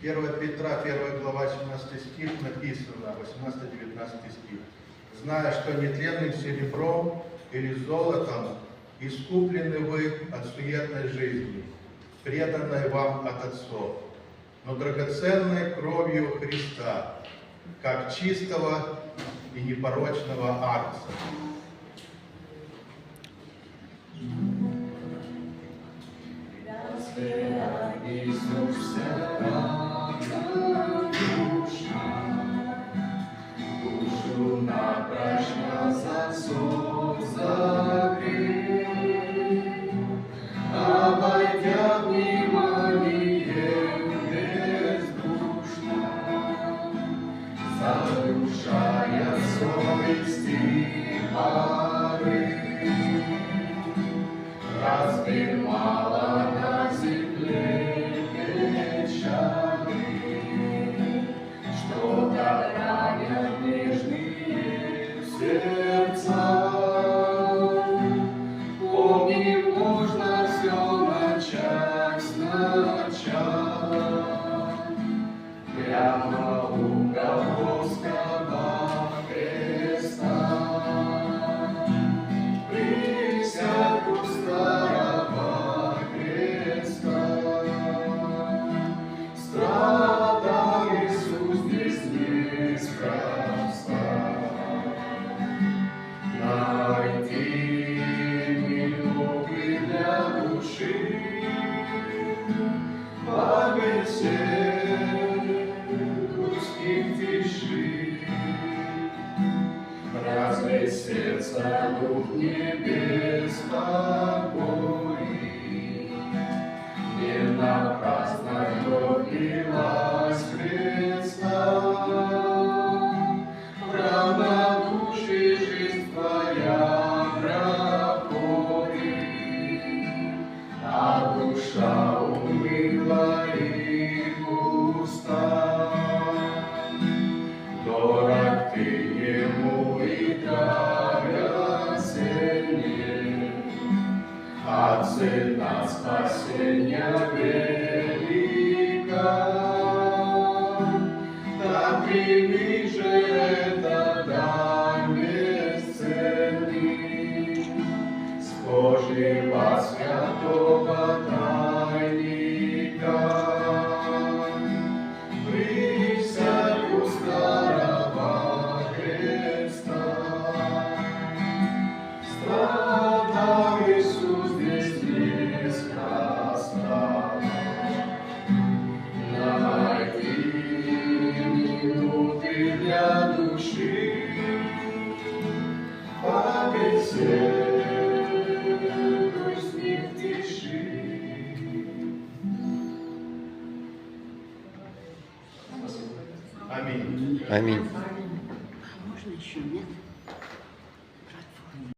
1 Петра, 1 глава, 17 стих написано, 18-19 стих. «Зная, что нетленным серебром или золотом искуплены вы от суетной жизни, преданной вам от отцов, но драгоценной кровью Христа, как чистого и непорочного агнца». Душу напрашно за сон закрыл, обойдя вниманием бездушно, заглушая совести порыв. Разве мало на земле печали, что так ранят нежные сердца? Помним, можно все начать сначала, прямо у Голгофского креста. Присядь у старого креста, страдал Иисус здесь неспроста. Найди минуты для души, побеседуй с ним в тиши. Разве сердце дух не беспокойный? Не напрасно кровь лилась Христа. В равнодушии жизнь твоя проходит, а душа уныла и пуста. Дорог ты ему и драгоценнее, а цена спасения велика. Так прими же это дар бесценный с Божьего святого тайника. Присядь у старого креста, страдал Иисус здесь неспроста. Найди минуты для души, побеседуй с ним в тиши. Аминь. Аминь. Можно еще, нет?